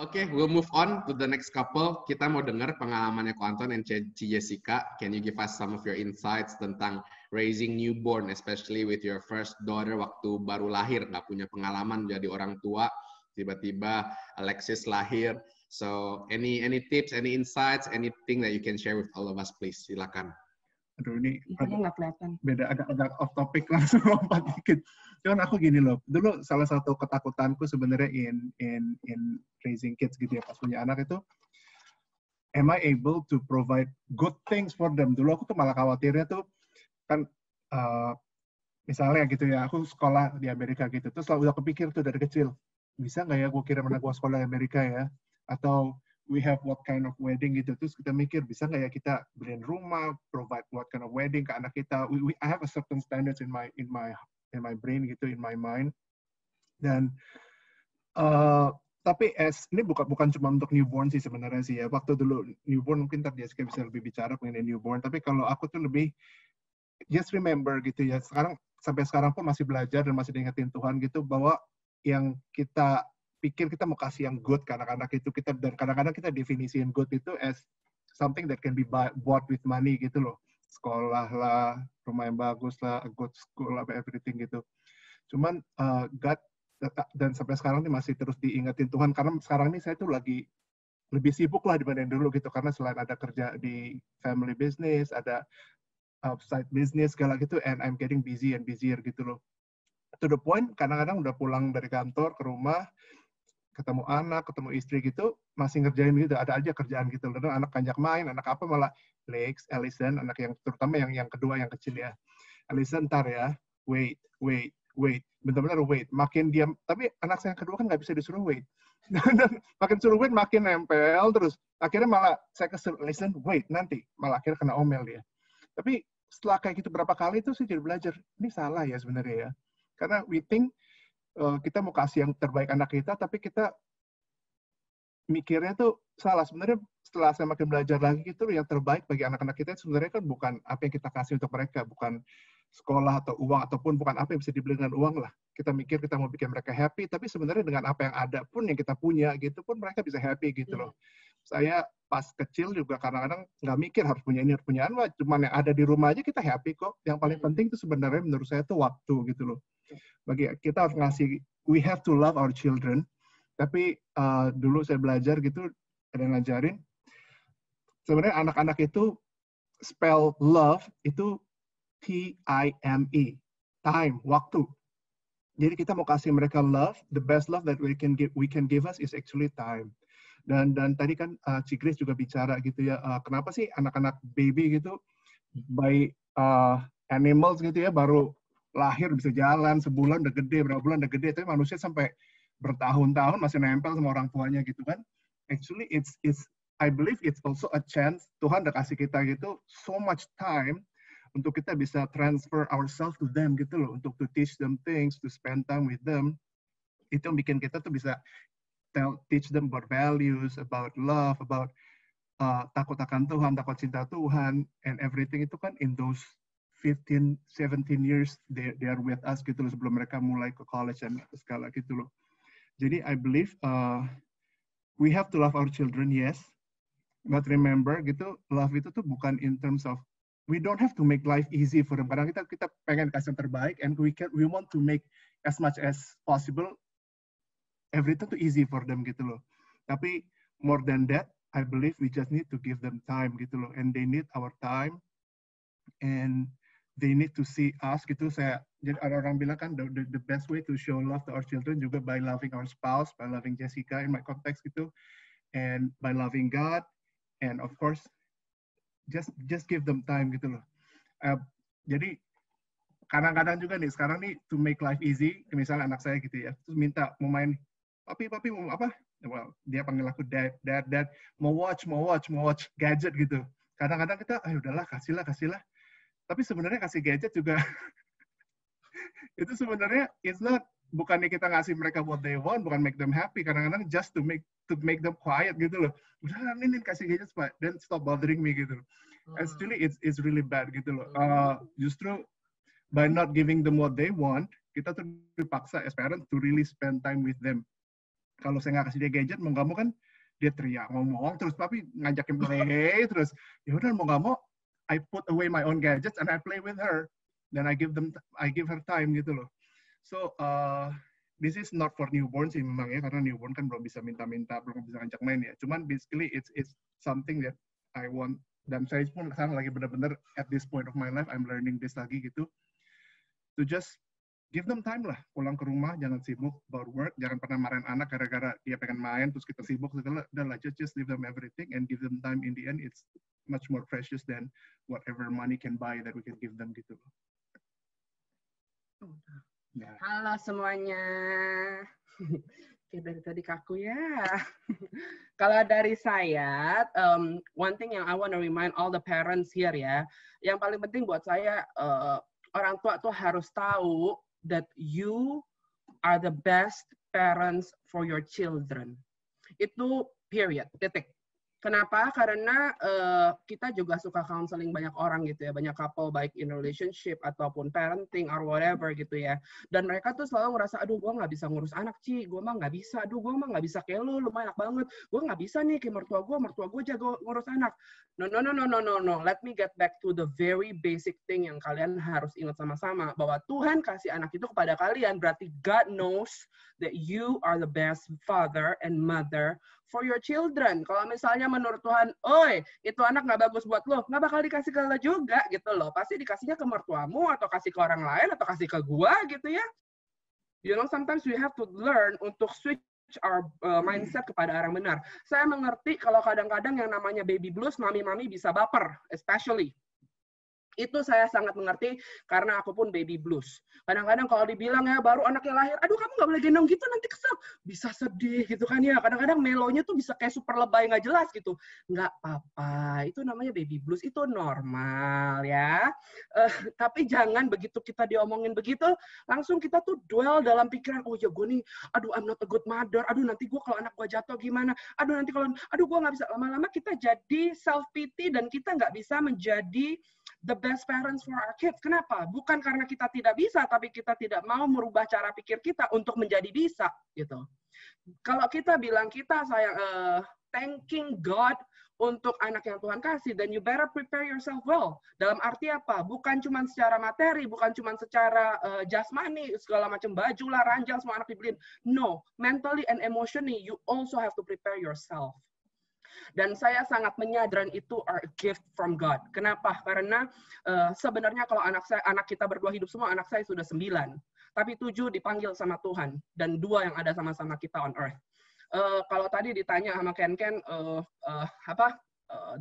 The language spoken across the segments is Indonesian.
Okay, we'll move on to the next couple. Kita mau dengar pengalamannya Ko Anton dan Ci Jessica. Can you give us some of your insights tentang raising newborn, especially with your first daughter waktu baru lahir, nggak punya pengalaman jadi orang tua, tiba-tiba Alexis lahir. So, any tips, any insights, anything that you can share with all of us, please? Silakan. Aduh, ini nggak kelihatan. Beda, agak off topic, langsung lompat dikit. Cuman aku gini loh, dulu salah satu ketakutanku sebenarnya in raising kids gitu ya, pas punya anak itu, am I able to provide good things for them? Dulu aku tuh malah khawatirnya tuh, kan misalnya gitu ya, aku sekolah di Amerika gitu, terus udah kepikir tuh dari kecil, bisa nggak ya gue kirim anak gue sekolah di Amerika ya? Atau we have what kind of wedding gitu, terus kita mikir bisa nggak ya kita beliin rumah, provide what kind of wedding ke anak kita. I have a certain standards in my brain gitu, in my mind. Dan tapi ini bukan cuma untuk newborn sih sebenarnya sih ya. Waktu dulu newborn mungkin tadi Jessica bisa lebih bicara mengenai newborn. Tapi kalau aku tuh lebih just remember gitu ya. Sampai sekarang pun masih belajar dan masih diingetin Tuhan gitu bahwa yang kita pikir kita mau kasih yang good ke anak-anak itu, dan kadang-kadang kita definisiin good itu as something that can be bought with money gitu loh. Sekolah lah, rumah yang bagus lah, a good school lah, everything gitu. Cuman God, dan sampai sekarang ini masih terus diingetin Tuhan, karena sekarang ini saya tuh lagi lebih sibuk lah dibanding dulu gitu, karena selain ada kerja di family business, ada outside business segala gitu, and I'm getting busy and busier gitu loh. To the point, kadang-kadang udah pulang dari kantor ke rumah, ketemu anak, ketemu istri gitu, masih ngerjain gitu, ada aja kerjaan gitu. Lalu anak kanjak main, anak apa malah Lex, Allison, anak yang terutama yang kedua, yang kecil ya. Allison, ntar ya, wait. Benar-benar wait. Makin diam, tapi anak saya yang kedua kan nggak bisa disuruh wait. Makin suruh wait, makin nempel terus. Akhirnya malah saya kesel, listen, wait, nanti. Malah akhirnya kena omel dia. Tapi setelah kayak gitu berapa kali itu saya jadi belajar, ini salah ya sebenarnya ya. Karena we think kita mau kasih yang terbaik anak kita, tapi kita mikirnya tuh salah. Sebenarnya setelah saya makin belajar lagi gitu, yang terbaik bagi anak-anak kita sebenarnya kan bukan apa yang kita kasih untuk mereka, bukan sekolah atau uang, ataupun bukan apa yang bisa dibeli dengan uang lah. Kita mikir kita mau bikin mereka happy, tapi sebenarnya dengan apa yang ada pun, yang kita punya gitu pun mereka bisa happy gitu loh. Saya pas kecil juga kadang-kadang nggak mikir harus punya ini, harus punya anu, cuman yang ada di rumah aja kita happy kok. Yang paling penting itu sebenarnya menurut saya tuh waktu gitu loh. Bagi kita harus ngasih, we have to love our children. Tapi dulu saya belajar gitu, ada yang ngajarin, sebenarnya anak-anak itu spell love itu T-I-M-E, time, waktu. Jadi kita mau kasih mereka love, the best love that we can give us is actually time. Dan tadi kan Ci Grace juga bicara gitu ya, kenapa sih anak-anak baby gitu by animals gitu ya, baru lahir bisa jalan, sebulan udah gede, berapa bulan udah gede, tapi manusia sampai bertahun-tahun masih nempel sama orang tuanya gitu kan. Actually I believe it's also a chance Tuhan udah kasih kita gitu so much time untuk kita bisa transfer ourselves to them gitu loh, untuk to teach them things, to spend time with them. Itu yang bikin kita tuh bisa teach them about values, about love, about takut akan Tuhan, takut cinta Tuhan, and everything itu kan in those 15, 17 years they are with us gitu loh, sebelum mereka mulai ke college dan segala gitu loh. Jadi I believe we have to love our children, yes, but remember gitu, love itu tuh bukan in terms of we don't have to make life easy for them. Kadang kita pengen kasih yang terbaik, and we want to make as much as possible everything too easy for them gitu loh. Tapi more than that, I believe we just need to give them time gitu loh, and they need our time, and they need to see us gitu. Jadi ada orang bilang kan the best way to show love to our children juga by loving our spouse, by loving Jessica in my context gitu, and by loving God, and of course just give them time gitu loh. Jadi kadang-kadang juga nih sekarang nih to make life easy, misalnya anak saya gitu ya, terus minta mau main, papi mau apa? Well, dia panggil aku dad, mau watch gadget gitu. Kadang-kadang kita, udahlah kasihlah. Tapi sebenarnya kasih gadget juga itu sebenarnya bukannya kita ngasih mereka what they want, bukan make them happy. Kadang-kadang just to make them quiet gitu loh. Udah ini kasih gadget Pak, then stop bothering me gitu. Actually it's really bad gitu loh. Justru by not giving them what they want, kita tuh dipaksa as parents to really spend time with them. kalau saya nggak kasih dia gadget, mau nggak mau kan dia teriak, ngomong terus, tapi ngajakin play terus. Ya udah mau nggak mau, I put away my own gadgets and I play with her. Dan I give her time gitu loh. So this is not for newborn sih memang ya, karena newborn kan belum bisa minta-minta, belum bisa ngajak main ya. Cuman basically it's something that I want, dan saya pun sekarang lagi benar-benar at this point of my life I'm learning this lagi gitu. To just give them time lah, pulang ke rumah jangan sibuk about work, jangan pernah marahin anak gara-gara dia pengen main terus kita sibuk segala. Udah lah, just leave them everything and give them time. In the end it's much more precious than whatever money can buy that we can give them gitu. Nah. Halo semuanya. Oke, dari tadi kaku ya. Kalau dari saya, one thing yang I want to remind all the parents here ya, yang paling penting buat saya, orang tua tuh harus tahu that you are the best parents for your children. Itu period, titik. Kenapa? Karena kita juga suka counseling banyak orang gitu ya, banyak couple baik in relationship ataupun parenting or whatever gitu ya. Dan mereka tuh selalu ngerasa, aduh gue nggak bisa ngurus anak Ci, gue mah nggak bisa, aduh gue mah nggak bisa kayak lu mah enak banget, gue nggak bisa nih kayak mertua gue jago ngurus anak. No. Let me get back to the very basic thing yang kalian harus ingat sama-sama, bahwa Tuhan kasih anak itu kepada kalian, berarti God knows that you are the best father and mother for your children. Kalau misalnya menurut Tuhan, oi, itu anak nggak bagus buat lo, nggak bakal dikasih ke lo juga gitu loh. Pasti dikasihnya ke mertuamu atau kasih ke orang lain atau kasih ke gua gitu ya. You know, sometimes we have to learn untuk switch our mindset kepada arah benar. Saya mengerti kalau kadang-kadang yang namanya baby blues, mami-mami bisa baper, especially. Itu saya sangat mengerti karena aku pun baby blues. Kadang-kadang kalau dibilang ya baru anaknya lahir, aduh kamu nggak boleh gendong gitu nanti kesel. Bisa sedih gitu kan ya. Kadang-kadang melonya tuh bisa kayak super lebay nggak jelas gitu. Nggak apa-apa, itu namanya baby blues, itu normal ya. Tapi jangan begitu kita diomongin begitu, langsung kita tuh dwell dalam pikiran, oh ya gue nih, aduh I'm not a good mother, aduh nanti gue kalau anak gue jatuh gimana, aduh nanti kalau, aduh gue nggak bisa. Lama-lama kita jadi self-pity dan kita nggak bisa menjadi the best parents for our kids. Kenapa? Bukan karena kita tidak bisa, tapi kita tidak mau merubah cara pikir kita untuk menjadi bisa, gitu. Kalau kita bilang kita sayang, thanking God untuk anak yang Tuhan kasih, then you better prepare yourself well. Dalam arti apa? Bukan cuma secara materi, bukan cuma secara jasmani, segala macam baju lah, ranjang, semua anak dibeliin. No, mentally and emotionally, you also have to prepare yourself. Dan saya sangat menyadari itu are a gift from God. Kenapa? Karena sebenarnya kalau anak kita berdua hidup semua, anak saya sudah 9. Tapi 7 dipanggil sama Tuhan. Dan 2 yang ada sama-sama kita on earth. Kalau tadi ditanya sama Ken,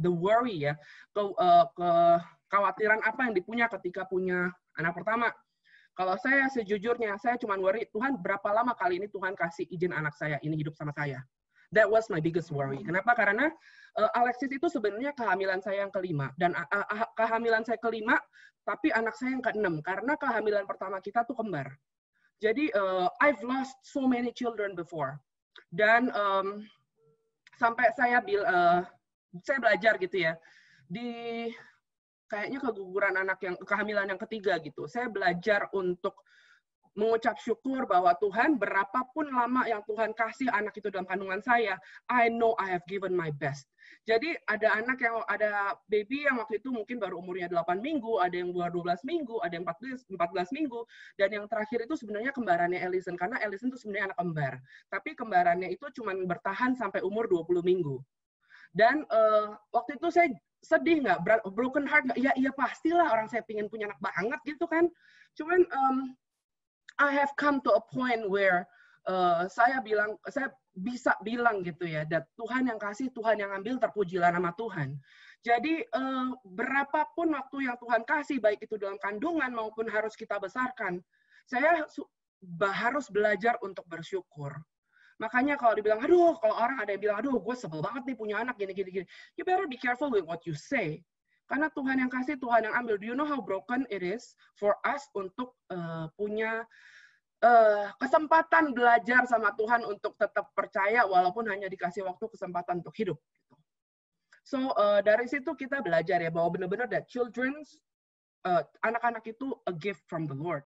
the worry ya, kekhawatiran apa yang dipunya ketika punya anak pertama. Kalau saya sejujurnya, saya cuma worry, Tuhan berapa lama kali ini Tuhan kasih izin anak saya ini hidup sama saya. That was my biggest worry. Kenapa? Karena Alexis itu sebenarnya kehamilan saya yang kelima. Dan kehamilan saya kelima, tapi anak saya yang ke-6. Karena kehamilan pertama kita tuh kembar. Jadi, I've lost so many children before. Dan sampai saya belajar gitu ya. Di kayaknya keguguran anak yang kehamilan yang ketiga gitu. Saya belajar untuk mengucap syukur bahwa Tuhan berapapun lama yang Tuhan kasih anak itu dalam kandungan saya, I know I have given my best. Jadi ada baby yang waktu itu mungkin baru umurnya 8 minggu, ada yang baru 12 minggu, ada yang 14 minggu, dan yang terakhir itu sebenarnya kembarannya Ellison, karena Ellison itu sebenarnya anak kembar. Tapi kembarannya itu cuma bertahan sampai umur 20 minggu. Dan waktu itu saya sedih nggak? Broken heart nggak? Iya pastilah, orang saya pengen punya anak banget gitu kan. Cuman I have come to a point where saya bisa bilang gitu ya, that Tuhan yang kasih, Tuhan yang ambil, terpujilah nama Tuhan. Jadi berapapun waktu yang Tuhan kasih, baik itu dalam kandungan maupun harus kita besarkan, saya harus belajar untuk bersyukur. Makanya kalau dibilang, kalau orang ada yang bilang, gue sebel banget nih punya anak gini, you better be careful with what you say. Karena Tuhan yang kasih, Tuhan yang ambil. Do you know how broken it is for us untuk punya kesempatan belajar sama Tuhan untuk tetap percaya walaupun hanya dikasih waktu kesempatan untuk hidup. So dari situ kita belajar ya bahwa benar-benar that anak-anak itu a gift from the Lord.